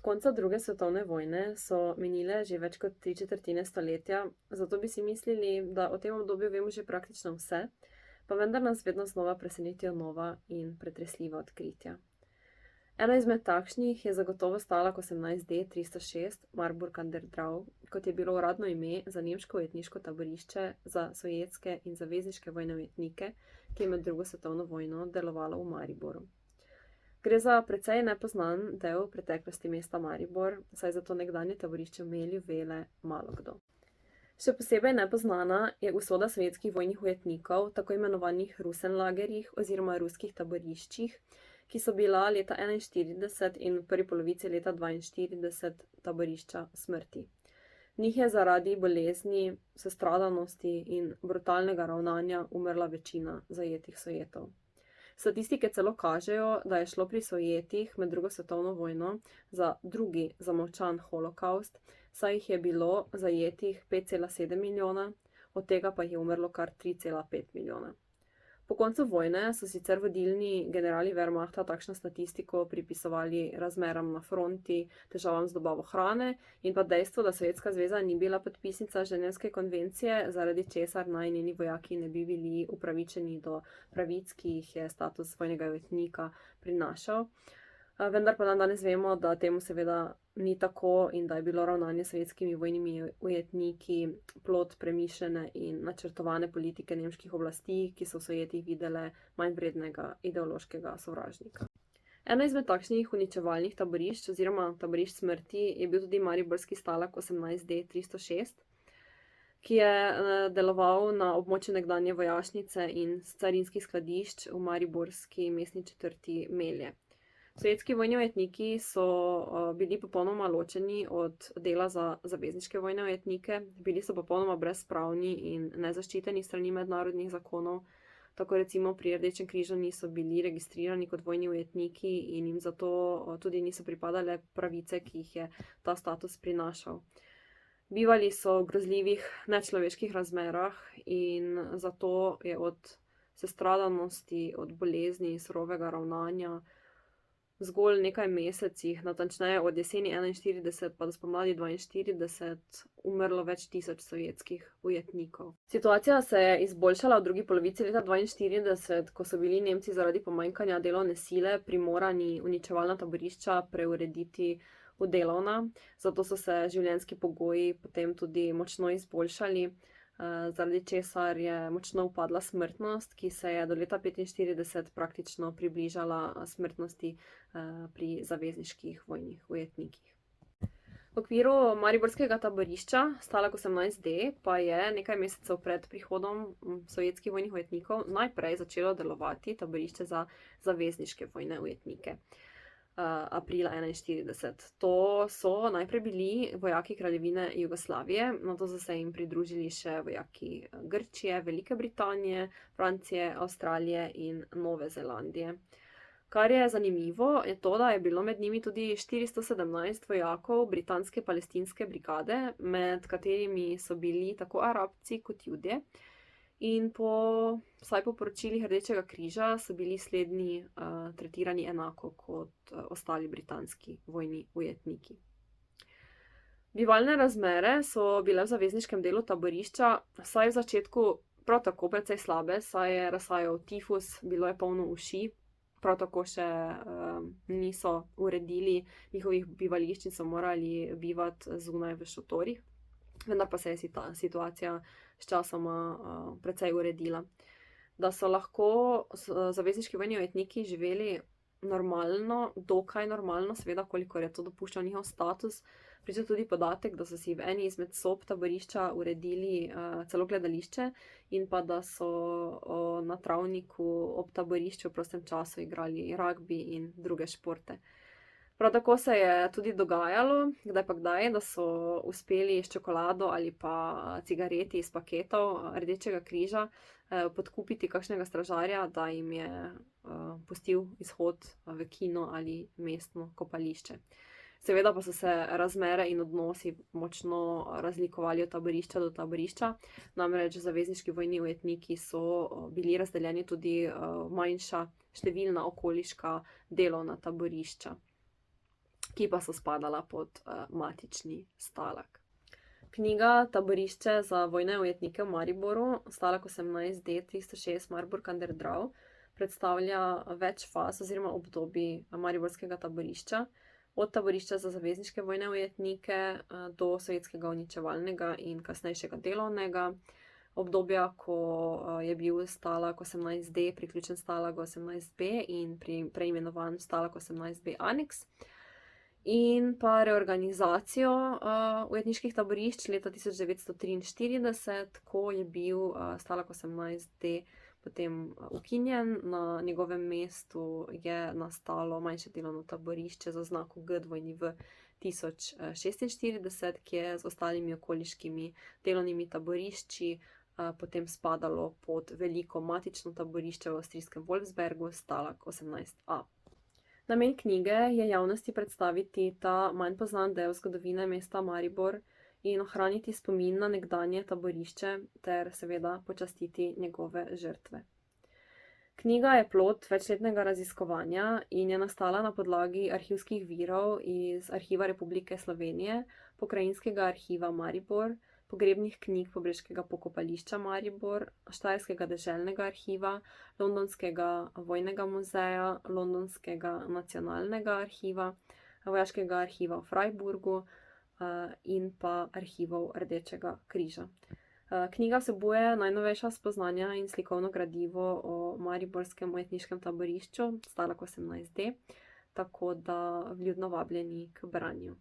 konca druge svetovne vojne so minile že več kot 3/4 stoletja, zato bi si mislili, da o tem obdobju vemo že praktično vse, pa vendar nas vedno znova presenetijo nova in pretresljiva odkritja. Ena izmed takšnih je zagotovo Stalag 18D 306 Marburg an der Drau, kot je bilo uradno ime za nemško ujetniško taborišče za sovjetske in zavezniške vojne ujetnike, ki je med drugo svetovno vojno delovalo v Mariboru. Gre za precej nepoznan del preteklosti mesta Maribor, saj za to nekdanje taborišče v Melju vele malo kdo. Še posebej nepoznana je usoda sovjetskih vojnih ujetnikov, tako imenovanih Rusenlagerjih oziroma ruskih taboriščih, ki so bila leta 1941 in v prvi polovici leta 1942 taborišča smrti. V njih je zaradi bolezni, sestradanosti in brutalnega ravnanja umrla večina zajetih Sovjetov. Statistike celo kažejo, da je šlo pri Sovjetih med drugo svetovno vojno za drugi zamolčan holokavst, saj jih je bilo zajetih 5,7 milijona, od tega pa jih je umrlo kar 3,5 milijona. Po koncu vojne so sicer vodilni generali Wehrmachta takšno statistiko pripisovali razmeram na fronti, težavam z dobavo hrane in pa dejstvo, da Sovjetska zveza ni bila podpisnica Ženevske konvencije, zaradi česar naj njeni vojaki ne bi bili upravičeni do pravic, ki jih je status vojnega ujetnika prinašal. Vendar pa danes vemo, da temu seveda ni tako in da je bilo ravnanje s sovjetskimi vojnimi ujetniki plod premišljene in načrtovane politike nemških oblasti, ki so v Sovjetih videle manj vrednega ideološkega sovražnika. Eno izmed takšnih uničevalnih taborišč oziroma taborišč smrti je bil tudi mariborski Stalag 18D 306, ki je deloval na območju nekdanje vojašnice in carinskih skladišč v mariborski mestni četrti Melje. Sovjetski vojni ujetniki so bili popolnoma ločeni od dela za zavezniške vojne ujetnike, bili so popolnoma brezpravni in nezaščiteni strani mednarodnih zakonov, tako recimo pri Rdečem križu niso bili registrirani kot vojni ujetniki in jim zato tudi niso pripadale pravice, ki jih je ta status prinašal. Bivali so v grozljivih, nečloveških razmerah in zato je od sestradanosti, od bolezni, surovega ravnanja zgolj nekaj mesecih, natančneje od jeseni 41 pa do spomladi 42, umrlo več tisoč sovjetskih ujetnikov. Situacija se je izboljšala v drugi polovici leta 42, ko so bili Nemci zaradi pomanjkanja delovne sile primorani uničevalna taborišča preurediti v delovna, zato so se življenjski pogoji potem tudi močno izboljšali, zaradi česar je močno upadla smrtnost, ki se je do leta 1945 praktično približala smrtnosti pri zavezniških vojnih ujetnikih. V okviru mariborskega taborišča Stalag 18D pa je nekaj mesecev pred prihodom sovjetskih vojnih ujetnikov najprej začelo delovati taborišče za zavezniške vojne ujetnike. Aprila 1941. To so najprej bili vojaki Kraljevine Jugoslavije, nato so se jim pridružili še vojaki Grčije, Velike Britanije, Francije, Avstralije in Nove Zelandije. Kar je zanimivo, je to, da je bilo med njimi tudi 417 vojakov britanske palestinske brigade, med katerimi so bili tako Arabci kot Judje. In vsaj po poročilih Rdečega križa so bili slednji tretirani enako kot ostali britanski vojni ujetniki. Bivalne razmere so bile v zavezniškem delu taborišča vsaj v začetku prav tako precej slabe, saj je razsajal tifus, bilo je polno uši, prav tako še niso uredili njihovih bivališč in so morali bivati zunaj v šotorih. Vendar pa se je situacija s časoma precej uredila. Da so lahko zavezniški vojni ujetniki živeli normalno, dokaj normalno, seveda kolikor je to dopuščal njihov status, priča tudi podatek, da so si v eni izmed sob taborišča uredili celo gledališče in pa da so na travniku ob taborišču v prostem času igrali ragbi in druge športe. Prav tako se je tudi dogajalo, kdaj pa kdaj, da so uspeli s čokolado ali pa cigareti iz paketov Rdečega križa podkupiti kakšnega stražarja, da jim je pustil izhod v kino ali mestno kopališče. Seveda pa so se razmere in odnosi močno razlikovali od taborišča do taborišča, namreč zavezniški vojni ujetniki so bili razdeljeni tudi v manjša številna okoliška delovna taborišča. ki pa so spadala pod matični Stalag. Knjiga Taborišče za vojne ujetnike v Mariboru, Stalag 18D 306 Marburg an der Drau, predstavlja več faz oziroma obdobij mariborskega taborišča, od taborišča za zavezniške vojne ujetnike do sovjetskega uničevalnega in kasnejšega delovnega obdobja, ko je bil Stalag 18D priključen Stalagu 18B in preimenovan Stalag 18B Aneks. In pa reorganizacijo ujetniških taborišč leta 1943, ko je bil Stalag 18D potem ukinjen, na njegovem mestu je nastalo manjše delovno taborišče z oznako G-V 1046, ki je z ostalimi okoliškimi delovnimi taborišči potem spadalo pod veliko matično taborišče v avstrijskem Wolfsbergu, Stalag 18A. Namen knjige je javnosti predstaviti ta manj poznan del zgodovine mesta Maribor in ohraniti spomin na nekdanje taborišče ter seveda počastiti njegove žrtve. Knjiga je plod večletnega raziskovanja in je nastala na podlagi arhivskih virov iz Arhiva Republike Slovenije, Pokrajinskega arhiva Maribor, pogrebnih knjig Pobreškega pokopališča Maribor, Štajerskega deželnega arhiva, Londonskega vojnega muzeja, Londonskega nacionalnega arhiva, Vojaškega arhiva v Freiburgu in pa arhivov Rdečega križa. Knjiga vsebuje najnovejša spoznanja in slikovno gradivo o mariborskem ujetniškem taborišču Stalag 18D, tako da vljudno vabljeni k branju.